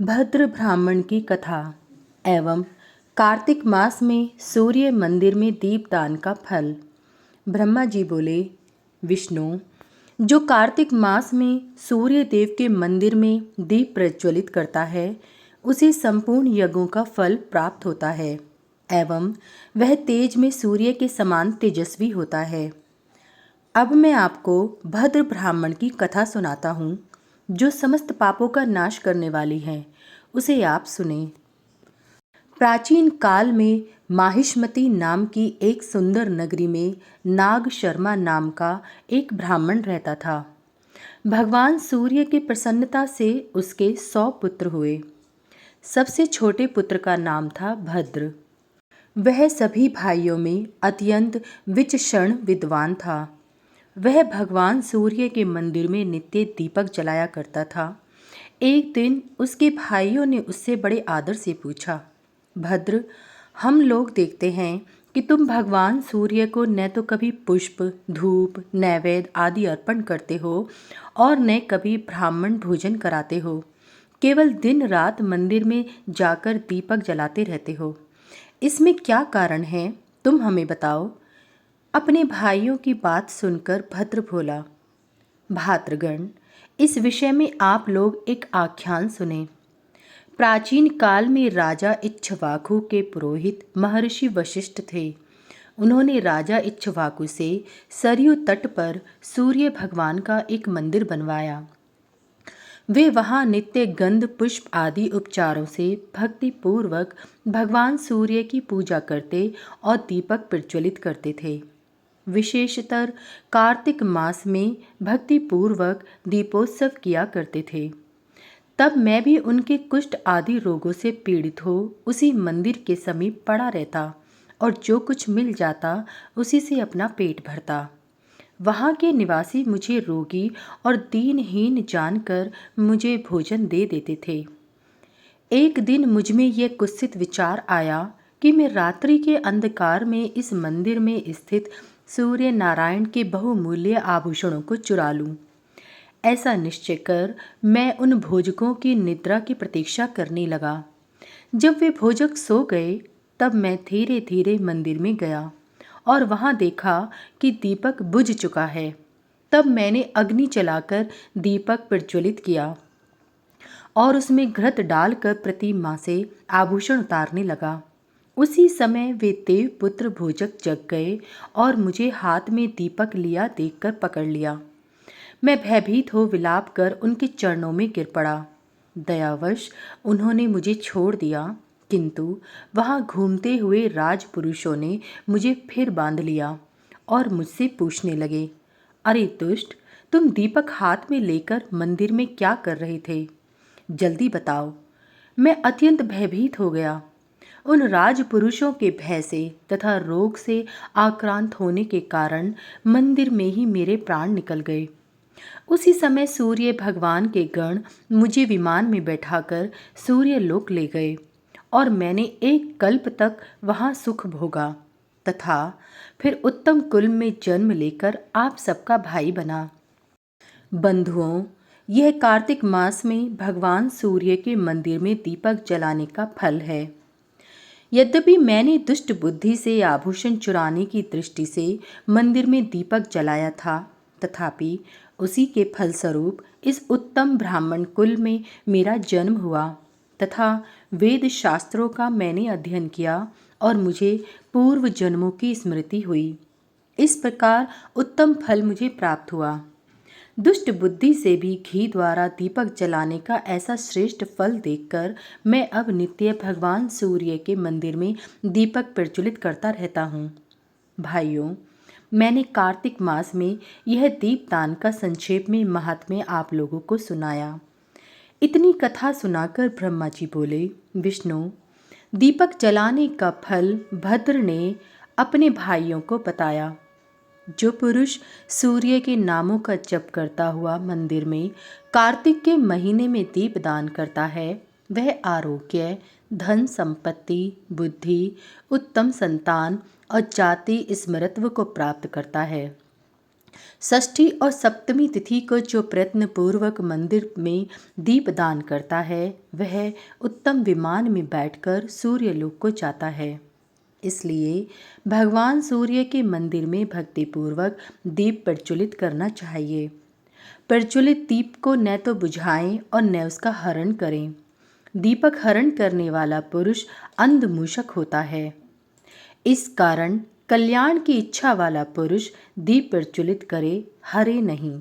भद्र ब्राह्मण की कथा एवं कार्तिक मास में सूर्य मंदिर में दीपदान का फल। ब्रह्मा जी बोले, विष्णु, जो कार्तिक मास में सूर्य देव के मंदिर में दीप प्रज्वलित करता है उसे संपूर्ण यज्ञों का फल प्राप्त होता है एवं वह तेज में सूर्य के समान तेजस्वी होता है। अब मैं आपको भद्र ब्राह्मण की कथा सुनाता हूँ जो समस्त पापों का नाश करने वाली है। उसे आप सुने। प्राचीन काल में माहिष्मती नाम की एक सुंदर नगरी में नाग शर्मा नाम का एक ब्राह्मण रहता था। भगवान सूर्य की प्रसन्नता से उसके 100 पुत्र हुए। सबसे छोटे पुत्र का नाम था भद्र। वह सभी भाइयों में अत्यंत विचक्षण विद्वान था। वह भगवान सूर्य के मंदिर में नित्य दीपक जलाया करता था। एक दिन उसके भाइयों ने उससे बड़े आदर से पूछा, भद्र, हम लोग देखते हैं कि तुम भगवान सूर्य को न तो कभी पुष्प, धूप, नैवेद्य आदि अर्पण करते हो और न कभी ब्राह्मण भोजन कराते हो। केवल दिन रात मंदिर में जाकर दीपक जलाते रहते हो। इसमें क्या कारण है, तुम हमें बताओ। अपने भाइयों की बात सुनकर भद्र बोला, भातृगण, इस विषय में आप लोग एक आख्यान सुने। प्राचीन काल में राजा इक्ष्वाकु के पुरोहित महर्षि वशिष्ठ थे। उन्होंने राजा इक्ष्वाकु से सरयू तट पर सूर्य भगवान का एक मंदिर बनवाया। वे वहां नित्य गंध पुष्प आदि उपचारों से भक्ति पूर्वक भगवान सूर्य की पूजा करते और दीपक प्रज्वलित करते थे। विशेषतर कार्तिक मास में भक्ति पूर्वक दीपोत्सव किया करते थे। तब मैं भी उनके कुष्ठ आदि रोगों से पीड़ित हो उसी मंदिर के समीप पड़ा रहता और जो कुछ मिल जाता उसी से अपना पेट भरता। वहाँ के निवासी मुझे रोगी और दीनहीन जानकर मुझे भोजन दे देते थे। एक दिन मुझ में यह कुत्सित विचार आया कि मैं रात्रि के अंधकार में इस मंदिर में स्थित सूर्य नारायण के बहुमूल्य आभूषणों को चुरा लूं। ऐसा निश्चय कर मैं उन भोजकों की निद्रा की प्रतीक्षा करने लगा। जब वे भोजक सो गए तब मैं धीरे धीरे मंदिर में गया और वहां देखा कि दीपक बुझ चुका है। तब मैंने अग्नि जलाकर दीपक प्रज्वलित किया और उसमें घृत डालकर प्रतिमा से आभूषण उतारने लगा। उसी समय वे देव पुत्र भोजक जग गए और मुझे हाथ में दीपक लिया देखकर पकड़ लिया। मैं भयभीत हो विलाप कर उनके चरणों में गिर पड़ा। दयावश उन्होंने मुझे छोड़ दिया, किंतु वहां घूमते हुए राजपुरुषों ने मुझे फिर बांध लिया और मुझसे पूछने लगे, अरे दुष्ट, तुम दीपक हाथ में लेकर मंदिर में क्या कर रहे थे? जल्दी बताओ। मैं अत्यंत भयभीत हो गया। उन राजपुरुषों के भय से तथा रोग से आक्रांत होने के कारण मंदिर में ही मेरे प्राण निकल गए। उसी समय सूर्य भगवान के गण मुझे विमान में बैठाकर सूर्य लोक ले गए और मैंने एक कल्प तक वहां सुख भोगा तथा फिर उत्तम कुल में जन्म लेकर आप सबका भाई बना। बंधुओं, यह कार्तिक मास में भगवान सूर्य के मंदिर में दीपक जलाने का फल है। यद्यपि मैंने दुष्ट बुद्धि से आभूषण चुराने की दृष्टि से मंदिर में दीपक जलाया था, तथापि उसी के फलस्वरूप इस उत्तम ब्राह्मण कुल में मेरा जन्म हुआ तथा वेद शास्त्रों का मैंने अध्ययन किया और मुझे पूर्व जन्मों की स्मृति हुई। इस प्रकार उत्तम फल मुझे प्राप्त हुआ। दुष्ट बुद्धि से भी घी द्वारा दीपक जलाने का ऐसा श्रेष्ठ फल देखकर मैं अब नित्य भगवान सूर्य के मंदिर में दीपक प्रज्वलित करता रहता हूँ। भाइयों, मैंने कार्तिक मास में यह दीपदान का संक्षेप में महात्म्य आप लोगों को सुनाया। इतनी कथा सुनाकर ब्रह्मा जी बोले, विष्णु, दीपक जलाने का फल भद्र ने अपने भाइयों को बताया। जो पुरुष सूर्य के नामों का जप करता हुआ मंदिर में कार्तिक के महीने में दीपदान करता है, वह आरोग्य, धन संपत्ति, बुद्धि, उत्तम संतान और जाति स्मृतत्व को प्राप्त करता है। षष्ठी और सप्तमी तिथि को जो प्रयत्न पूर्वक मंदिर में दीप दान करता है वह उत्तम विमान में बैठकर सूर्य लोक को जाता है। इसलिए भगवान सूर्य के मंदिर में भक्तिपूर्वक दीप प्रज्वलित करना चाहिए। प्रज्वलित दीप को न तो बुझाएं और न उसका हरण करें। दीपक हरण करने वाला पुरुष अंधमूषक होता है। इस कारण कल्याण की इच्छा वाला पुरुष दीप प्रज्वलित करे, हरे नहीं।